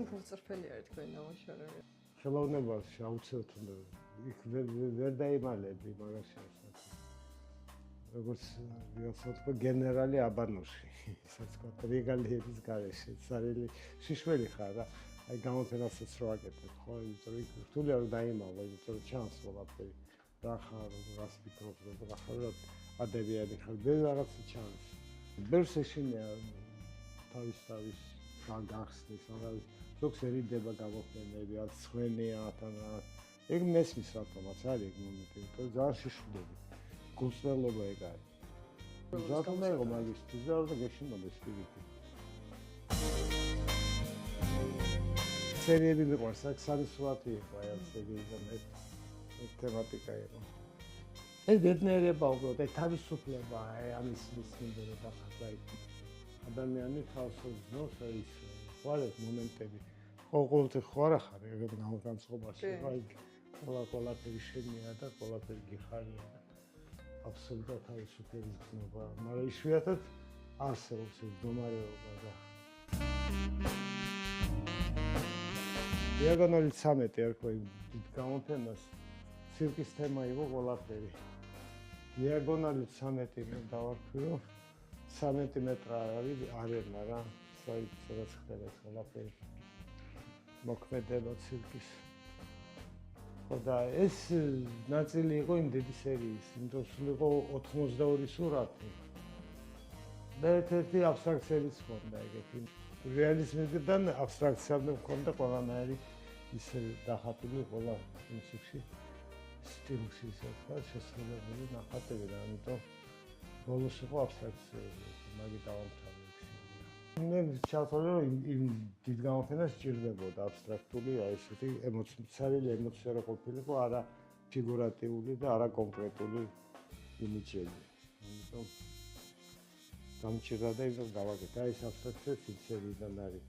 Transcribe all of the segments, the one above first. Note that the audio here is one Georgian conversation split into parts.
ძალიან გულწრფელი არის თქვენი ნამუშევრები. ხელოვნებას აუცილებლად იქ ვერ დაიმალები მაგაში ასეთ. როგორც ვიოცოთ გენერალი აბანოში, ისე თქვა რეგალიების გარეშე, სარელი შიშველი ხარ რა. აი გამოფენასაც რო აკეთებ, ხო, იმიტომ იქ რთულია რომ დაიმალო, იმიტომ რომ ჩანს ყველაფერი. რა ხარ, რას ფიქრობ, რა ხარ, ადებიანი ხარ, ვერ რაღაცა ჩანს. ბევრს ეშინია თავის გახსნის, რაღაც ზოგს ერიდება გამოფენები, ან სხვენია, თან რა. ეგ მესმის რატომაც არის ეგ მომენტი, იმიტომ რომ ძალიან შიშველი. გულწრფელობა ეგ არის. ზოგადად მეღო მაგისტრის და რა გეშინოდეს პირიქით. სერიები მიყვარს, აქ სამი სურათი იყო, აი ამ სერიიდან ეს თემატიკა იყო. ეს ბედნიერება უბრალოდ, აი თავისუფლება, აი ამის მისმინდება ხა იქ. ადამიანი თავს ზნობს ის ხვალეთ მომენტები. ყოველთვის ხო არა ხარ ეგ განწყობაში, აი ყველაფერი შენია და ყველაფერი გიხარია. აბსოლუტურად თავისუფლების გზნობა, მაგრამ იშვიათად არსებობს ეს მდგომარეობა და დიაგონალი 13 ერქვა დიდ გამოფენას ცირკის თემა იყო ყველაფერი. დიაგონალი 13 მე დავარქვიო 13 მეტრა არის არენა რა, სადაც ხდება ყველაფერი. მოქმედება ცირკის. ხო და ეს ნაწილი იყო იმ დიდი სერიის, იმიტომ რომ იყო 82 სურათი. და ერთ-ერთი აბსტრაქციების ხონდა ეგეთი. რეალიზმიდან აბსტრაქციამდე ხონდა ყველანაირი ისე დახატული ყველა მუსიკში სტილში ისე თქვა შესრულებული ნახატები და ამიტომ ბოლოს იყო აბსტრაქციები, მაგით დავამთავრე. მე ჩავთვალე რომ იმ დიდ გამოფენას სჭირდებოდა აბსტრაქტული აი ესეთი ემოციური ემოცია რო ყოფილიყო არა ფიგურატიული და არა კონკრეტული იმიჯები. ამიტომ გამჭირდა და ის გავაკეთე. აი ეს აბსტრაქცია სერიიდან არის.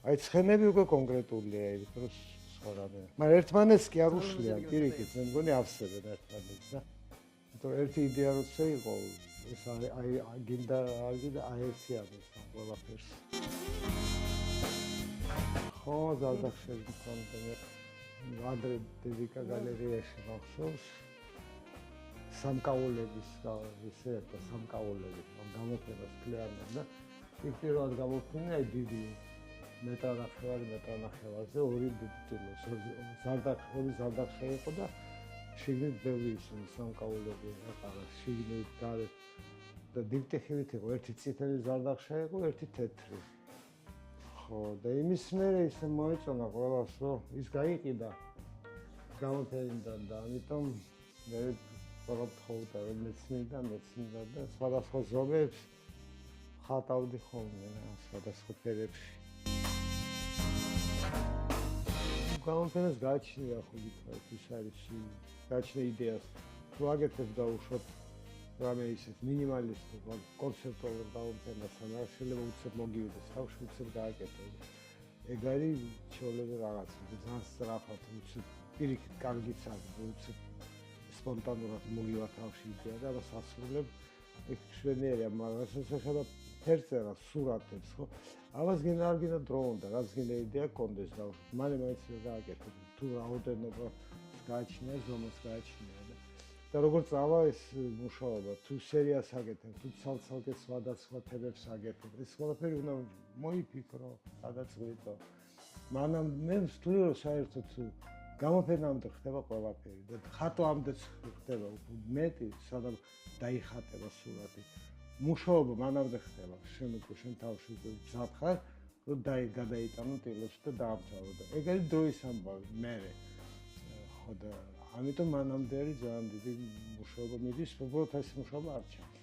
აი ცხენები უკვე კონკრეტულია, იმიტომ რომ სხვა რამე. მაგრამ ერთმანეთს კი არ უშლიან, პირიქით, მე მგონი ავსებენ ერთმანეთს და იმიტომ ერთი იდეა როცა იყო ეს აი გინდა აერთიანოს ყველაფერს. ხო, ზარდახშები მქონდა მე ადრე დედიკა გალერეაში მახსოვს სამკაულების ისე და სამკაულები გამოფენას კლიანად და იქ პირველად გამოფენა აი დიდი მეტრანახევარზე ორი დიდი ტილოს ორი ზარდახში იყო და შიგნით ბევრი ისინი სამკაულები აყარა შიგნით გარეთ და დიპტიხივით იყო ერთი წითელი ზარდახში იყო ერთი თეთრი. ხო და იმის მერე ისე მოეწონა ყველას რომ ის გაიყიდა გამოფენიდან და ამიტომ მე პროფთხოვდა რომ მეცნიდა და სხვადასხვა ზომებს ხატავდი ხოლმე რა სხვადასხვა ფერებში. გამოფენას გააჩნია ხო გითხრათ ის არის გააჩნია იდეას თუ აგეთებ და უშოთ რამე ისეთ მინიმალისტურ კონცეპტუალურ გამოფენას ან შეიძლება უცებ მოგივიდეს თავში უცებ გააკეთო. ეგ არის ჩვეულებრივ რაღაც ძალიან სწრაფად უცებ პირიქით კარგიც არის უცებ სპონტანურად მოგივა თავში იდეა და მას ასრულებ ეგ შვენიერია მაგრამ შესაძლოა ფერწერა სურათებს ხო ამას გინდა არ გინდა დრო უნდა რაც გინდა იდეა კონდეს და მაინც გააკეთო თუ რაოდენობა გააჩნია ზომას გააჩნია და როგორც წავა ეს მუშაობა თუ სერიას აკეთებ თუ ცალ-ცალკე სხვადასხვა თემებს აკეთებ ეს ყველაფერი უნდა მოიფიქრო გადაწყვიტო მანამ მე ვთვლი რომ საერთოდ გამოფენამდე ხდება ყველაფერი და ხატვამდე ხდება მეტი სადაც დაიხატება სურათი მუშაობა მანამდე ხდება შენ თავში გზად ხარ რომ გადაიტანო ტილოში და დაამთავრო და ეგ არის დროის ამბავი მე ხო და ამიტომ მანამდე არის ძალიან დიდი მუშაობა მიდის უბრალოდ ეს მუშაობა არ ჩანს